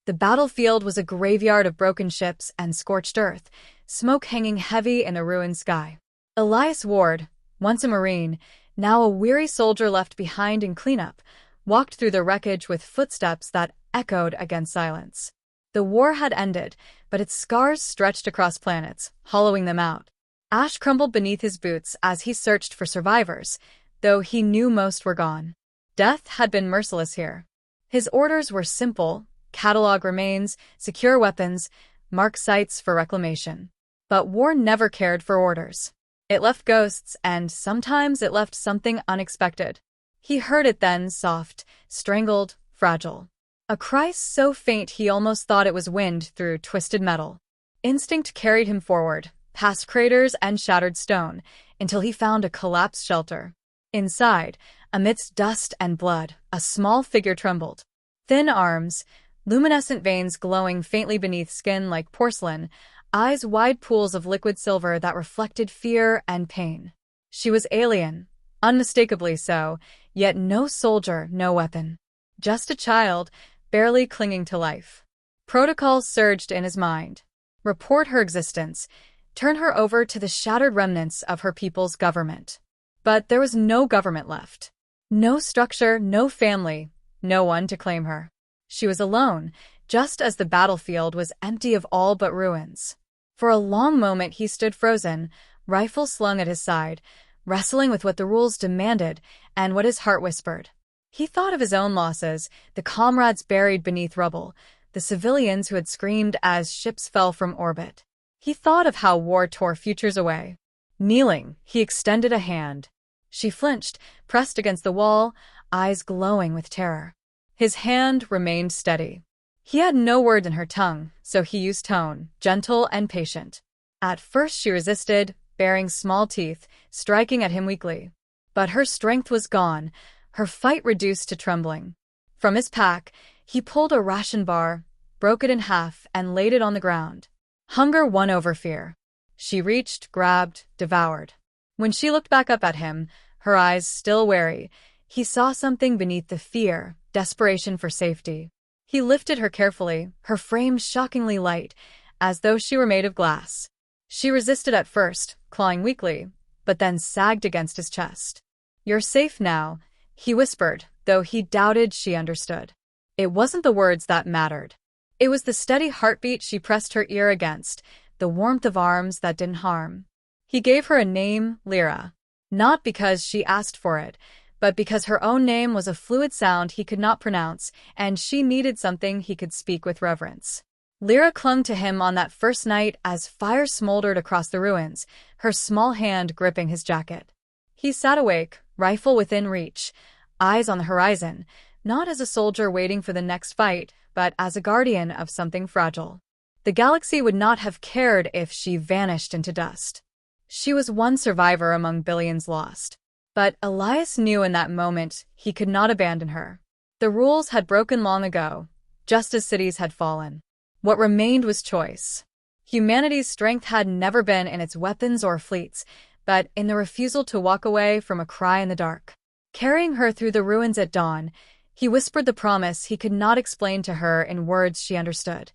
The battlefield was a graveyard of broken ships and scorched earth, smoke hanging heavy in the ruined sky. Elias Ward, once a Marine, now a weary soldier left behind in cleanup, walked through the wreckage with footsteps that echoed against silence. The war had ended, but its scars stretched across planets, hollowing them out. Ash crumbled beneath his boots as he searched for survivors, though he knew most were gone. Death had been merciless here. His orders were simple: catalog remains, secure weapons, mark sites for reclamation. But war never cared for orders. It left ghosts, and sometimes it left something unexpected. He heard it then, soft, strangled, fragile. A cry so faint he almost thought it was wind through twisted metal. Instinct carried him forward, past craters and shattered stone, until he found a collapsed shelter. Inside, amidst dust and blood, a small figure trembled. Thin arms, luminescent veins glowing faintly beneath skin like porcelain, eyes wide pools of liquid silver that reflected fear and pain. She was alien, unmistakably so, yet no soldier, no weapon. Just a child, barely clinging to life. Protocol surged in his mind. Report her existence. Turn her over to the shattered remnants of her people's government. But there was no government left. No structure, no family, no one to claim her. She was alone, just as the battlefield was empty of all but ruins. For a long moment he stood frozen, rifle slung at his side, wrestling with what the rules demanded and what his heart whispered. He thought of his own losses, the comrades buried beneath rubble, the civilians who had screamed as ships fell from orbit. He thought of how war tore futures away. Kneeling, he extended a hand. She flinched, pressed against the wall, eyes glowing with terror. His hand remained steady. He had no word in her tongue, so he used tone, gentle and patient. At first she resisted, baring small teeth, striking at him weakly. But her strength was gone, her fight reduced to trembling. From his pack, he pulled a ration bar, broke it in half, and laid it on the ground. Hunger won over fear. She reached, grabbed, devoured. When she looked back up at him, her eyes still wary, he saw something beneath the fear, desperation for safety. He lifted her carefully, her frame shockingly light, as though she were made of glass. She resisted at first, clawing weakly, but then sagged against his chest. "You're safe now," he whispered, though he doubted she understood. It wasn't the words that mattered. It was the steady heartbeat she pressed her ear against, the warmth of arms that didn't harm. He gave her a name, Lyra. Not because she asked for it, but because her own name was a fluid sound he could not pronounce, and she needed something he could speak with reverence. Lyra clung to him on that first night as fire smoldered across the ruins, her small hand gripping his jacket. He sat awake, rifle within reach, eyes on the horizon, not as a soldier waiting for the next fight, but as a guardian of something fragile. The galaxy would not have cared if she vanished into dust. She was one survivor among billions lost. But Elias knew in that moment he could not abandon her. The rules had broken long ago, just as cities had fallen. What remained was choice. Humanity's strength had never been in its weapons or fleets, but in the refusal to walk away from a cry in the dark. Carrying her through the ruins at dawn, he whispered the promise he could not explain to her in words she understood,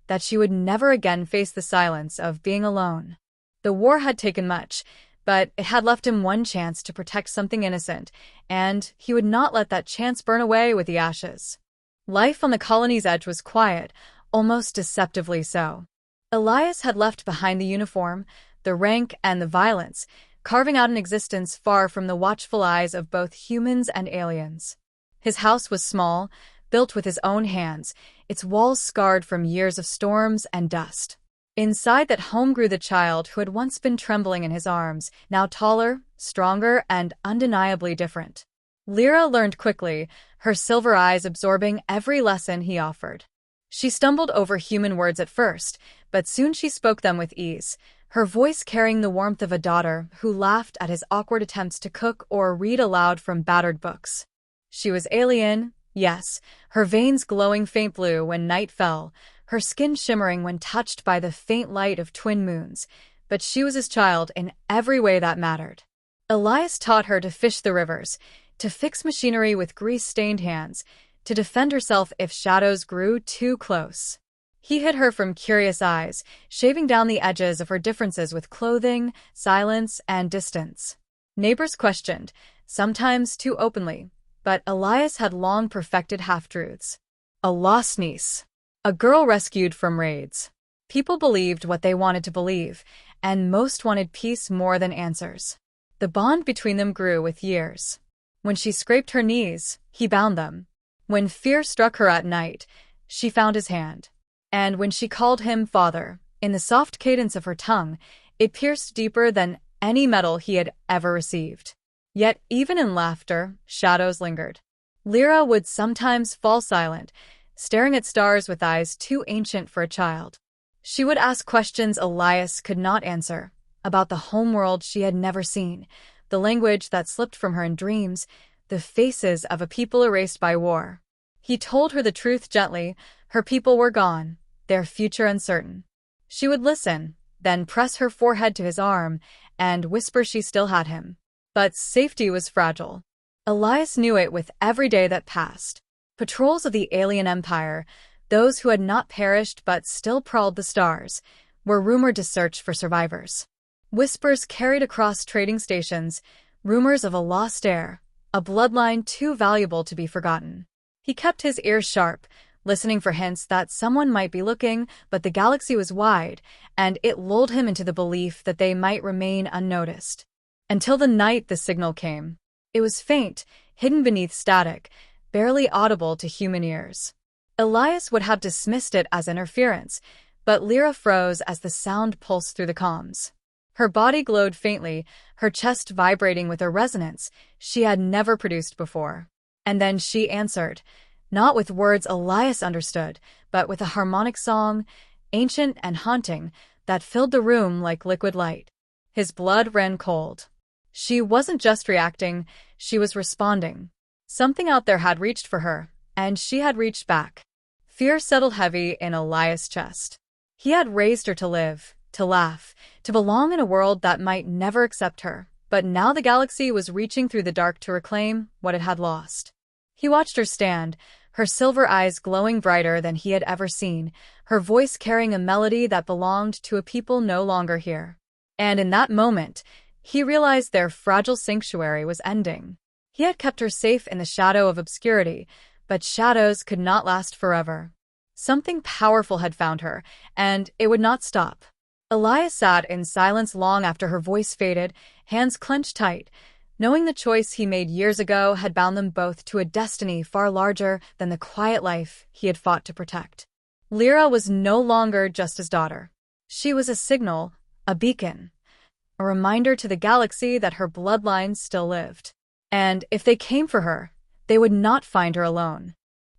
that she would never again face the silence of being alone. The war had taken much, but it had left him one chance to protect something innocent, and he would not let that chance burn away with the ashes. Life on the colony's edge was quiet, almost deceptively so. Elias had left behind the uniform, the rank, and the violence, carving out an existence far from the watchful eyes of both humans and aliens. His house was small, built with his own hands, its walls scarred from years of storms and dust. Inside that home grew the child who had once been trembling in his arms, now taller, stronger, and undeniably different. Lyra learned quickly, her silver eyes absorbing every lesson he offered. She stumbled over human words at first, but soon she spoke them with ease, her voice carrying the warmth of a daughter who laughed at his awkward attempts to cook or read aloud from battered books. She was alien, yes, her veins glowing faint blue when night fell, her skin shimmering when touched by the faint light of twin moons, but she was his child in every way that mattered. Elias taught her to fish the rivers, to fix machinery with grease-stained hands, to defend herself if shadows grew too close. He hid her from curious eyes, shaving down the edges of her differences with clothing, silence, and distance. Neighbors questioned, sometimes too openly, but Elias had long perfected half-truths. A lost niece. A girl rescued from raids. People believed what they wanted to believe, and most wanted peace more than answers. The bond between them grew with years. When she scraped her knees, he bound them. When fear struck her at night, she found his hand. And when she called him father, in the soft cadence of her tongue, it pierced deeper than any metal he had ever received. Yet even in laughter, shadows lingered. Lyra would sometimes fall silent, staring at stars with eyes too ancient for a child. She would ask questions Elias could not answer, about the homeworld she had never seen, the language that slipped from her in dreams, the faces of a people erased by war. He told her the truth gently. Her people were gone, their future uncertain. She would listen, then press her forehead to his arm and whisper she still had him. But safety was fragile. Elias knew it with every day that passed. Patrols of the alien empire, those who had not perished but still prowled the stars, were rumored to search for survivors. Whispers carried across trading stations, rumors of a lost heir, a bloodline too valuable to be forgotten. He kept his ears sharp, listening for hints that someone might be looking, but the galaxy was wide, and it lulled him into the belief that they might remain unnoticed. Until the night the signal came. It was faint, hidden beneath static, barely audible to human ears. Elias would have dismissed it as interference, but Lyra froze as the sound pulsed through the comms. Her body glowed faintly, her chest vibrating with a resonance she had never produced before. And then she answered, not with words Elias understood, but with a harmonic song, ancient and haunting, that filled the room like liquid light. His blood ran cold. She wasn't just reacting, she was responding. Something out there had reached for her, and she had reached back. Fear settled heavy in Elias' chest. He had raised her to live, to laugh, to belong in a world that might never accept her, but now the galaxy was reaching through the dark to reclaim what it had lost. He watched her stand, her silver eyes glowing brighter than he had ever seen, her voice carrying a melody that belonged to a people no longer here. And in that moment, he realized their fragile sanctuary was ending. He had kept her safe in the shadow of obscurity, but shadows could not last forever. Something powerful had found her, and it would not stop. Elias sat in silence long after her voice faded, hands clenched tight, knowing the choice he made years ago had bound them both to a destiny far larger than the quiet life he had fought to protect. Lyra was no longer just his daughter. She was a signal, a beacon, a reminder to the galaxy that her bloodline still lived. And if they came for her, they would not find her alone.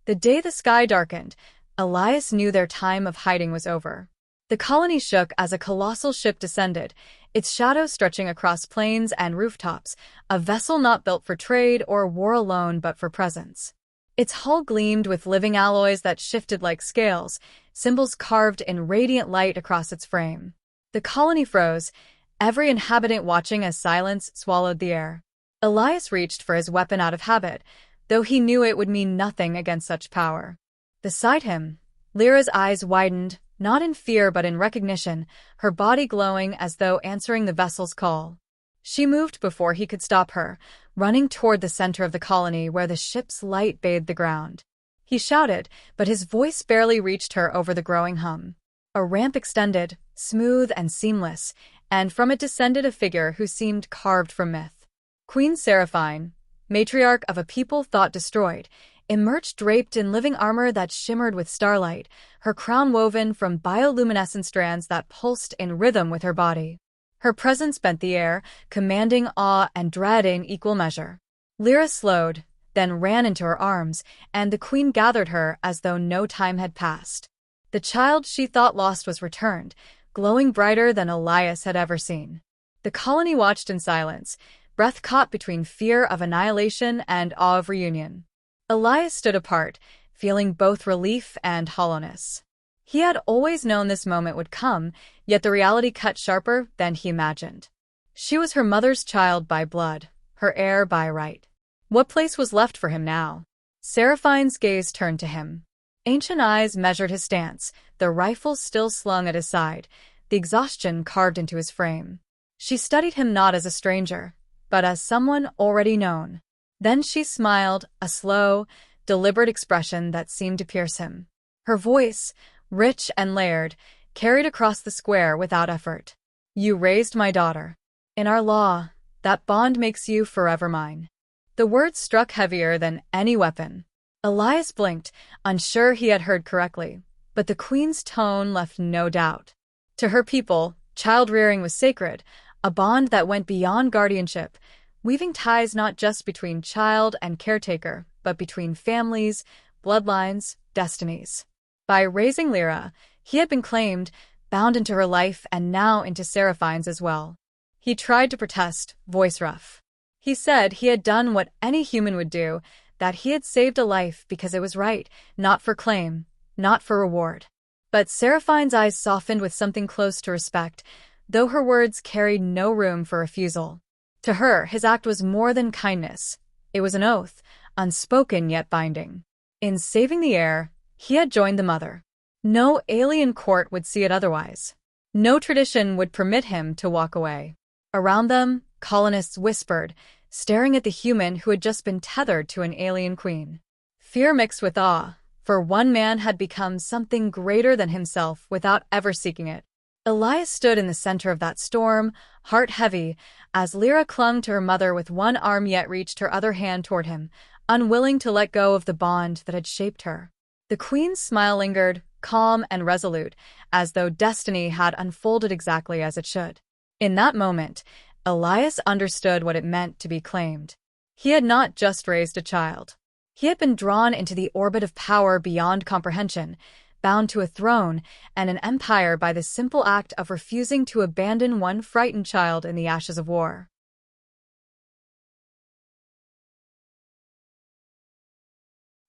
The day the sky darkened, Elias knew their time of hiding was over. The colony shook as a colossal ship descended, its shadow stretching across plains and rooftops, a vessel not built for trade or war alone but for presence. Its hull gleamed with living alloys that shifted like scales, symbols carved in radiant light across its frame. The colony froze, every inhabitant watching as silence swallowed the air. Elias reached for his weapon out of habit, though he knew it would mean nothing against such power. Beside him, Lyra's eyes widened, not in fear but in recognition, her body glowing as though answering the vessel's call. She moved before he could stop her, running toward the center of the colony where the ship's light bathed the ground. He shouted, but his voice barely reached her over the growing hum. A ramp extended, smooth and seamless, and from it descended a figure who seemed carved from myth. Queen Seraphine, matriarch of a people thought destroyed, emerged draped in living armor that shimmered with starlight, her crown woven from bioluminescent strands that pulsed in rhythm with her body. Her presence bent the air, commanding awe and dread in equal measure. Lyra slowed, then ran into her arms, and the queen gathered her as though no time had passed. The child she thought lost was returned, glowing brighter than Elias had ever seen. The colony watched in silence, breath caught between fear of annihilation and awe of reunion. Elias stood apart, feeling both relief and hollowness. He had always known this moment would come, yet the reality cut sharper than he imagined. She was her mother's child by blood, her heir by right. What place was left for him now? Seraphine's gaze turned to him. Ancient eyes measured his stance, the rifle still slung at his side, the exhaustion carved into his frame. She studied him not as a stranger, but as someone already known. Then she smiled, a slow, deliberate expression that seemed to pierce him. Her voice, rich and layered, carried across the square without effort. "You raised my daughter. In our law, that bond makes you forever mine." The words struck heavier than any weapon. Elias blinked, unsure he had heard correctly, but the queen's tone left no doubt. To her people, child-rearing was sacred, a bond that went beyond guardianship, weaving ties not just between child and caretaker, but between families, bloodlines, destinies. By raising Lyra, he had been claimed, bound into her life and now into Seraphine's as well. He tried to protest, voice rough. He said he had done what any human would do, that he had saved a life because it was right, not for claim, not for reward. But Seraphine's eyes softened with something close to respect, though her words carried no room for refusal. To her, his act was more than kindness. It was an oath, unspoken yet binding. In saving the heir, he had joined the mother. No alien court would see it otherwise. No tradition would permit him to walk away. Around them, colonists whispered, staring at the human who had just been tethered to an alien queen. Fear mixed with awe, for one man had become something greater than himself without ever seeking it. Elias stood in the center of that storm, heart heavy, as Lyra clung to her mother with one arm yet reached her other hand toward him, unwilling to let go of the bond that had shaped her. The queen's smile lingered, calm and resolute, as though destiny had unfolded exactly as it should. In that moment, Elias understood what it meant to be claimed. He had not just raised a child. He had been drawn into the orbit of power beyond comprehension, bound to a throne and an empire by the simple act of refusing to abandon one frightened child in the ashes of war.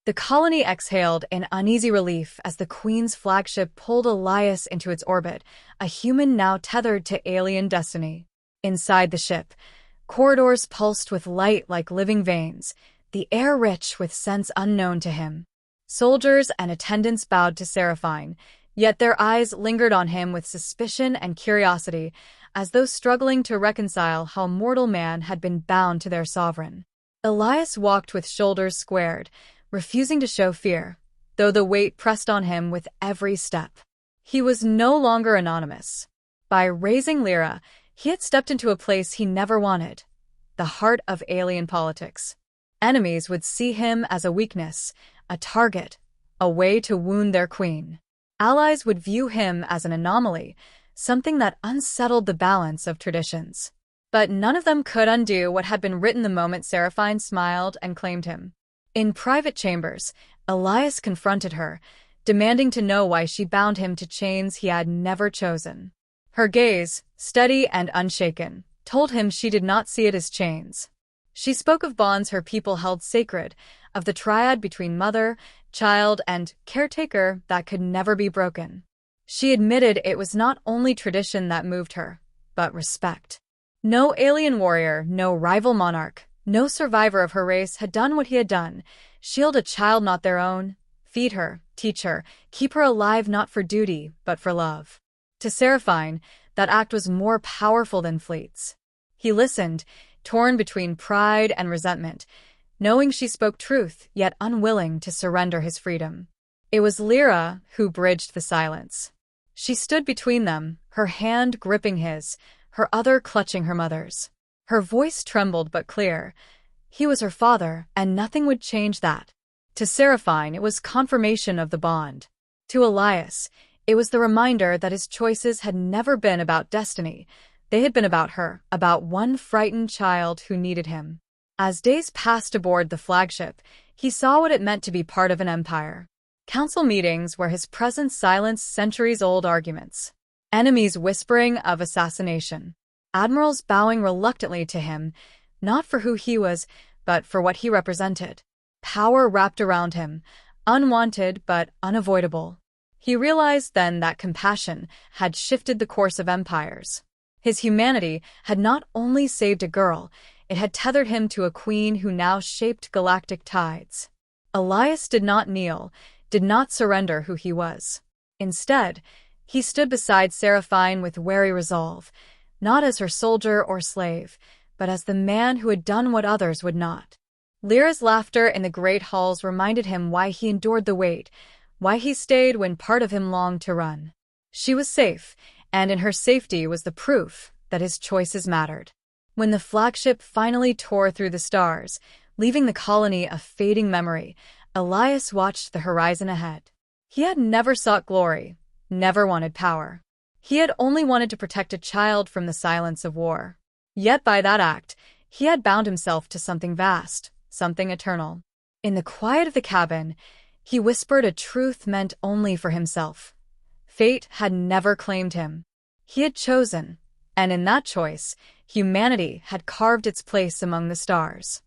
The colony exhaled in uneasy relief as the Queen's flagship pulled Elias into its orbit, a human now tethered to alien destiny. Inside the ship, corridors pulsed with light like living veins, the air rich with scents unknown to him. Soldiers and attendants bowed to Seraphine, yet their eyes lingered on him with suspicion and curiosity, as though struggling to reconcile how mortal man had been bound to their sovereign. Elias walked with shoulders squared, refusing to show fear, though the weight pressed on him with every step. He was no longer anonymous. By raising Lyra, he had stepped into a place he never wanted, the heart of alien politics. Enemies would see him as a weakness, a target, a way to wound their queen. Allies would view him as an anomaly, something that unsettled the balance of traditions. But none of them could undo what had been written the moment Seraphine smiled and claimed him. In private chambers, Elias confronted her, demanding to know why she bound him to chains he had never chosen. Her gaze, steady and unshaken, told him she did not see it as chains. She spoke of bonds her people held sacred, of the triad between mother, child, and caretaker that could never be broken. She admitted it was not only tradition that moved her, but respect. No alien warrior, no rival monarch, no survivor of her race had done what he had done, shield a child not their own, feed her, teach her, keep her alive not for duty, but for love. To Seraphine, that act was more powerful than fleets. He listened, torn between pride and resentment, knowing she spoke truth, yet unwilling to surrender his freedom. It was Lyra who bridged the silence. She stood between them, her hand gripping his, her other clutching her mother's. Her voice trembled but clear. He was her father, and nothing would change that. To Seraphine, it was confirmation of the bond. To Elias, it was the reminder that his choices had never been about destiny. They had been about her, about one frightened child who needed him. As days passed aboard the flagship, he saw what it meant to be part of an empire. Council meetings where his presence silenced centuries-old arguments. Enemies whispering of assassination. Admirals bowing reluctantly to him, not for who he was, but for what he represented. Power wrapped around him, unwanted but unavoidable. He realized then that compassion had shifted the course of empires. His humanity had not only saved a girl, it had tethered him to a queen who now shaped galactic tides. Elias did not kneel, did not surrender who he was. Instead, he stood beside Seraphine with wary resolve, not as her soldier or slave, but as the man who had done what others would not. Lyra's laughter in the great halls reminded him why he endured the wait, why he stayed when part of him longed to run. She was safe, and in her safety was the proof that his choices mattered. When the flagship finally tore through the stars, leaving the colony a fading memory, Elias watched the horizon ahead. He had never sought glory, never wanted power. He had only wanted to protect a child from the silence of war. Yet by that act, he had bound himself to something vast, something eternal. In the quiet of the cabin, he whispered a truth meant only for himself. Fate had never claimed him. He had chosen, and in that choice, humanity had carved its place among the stars.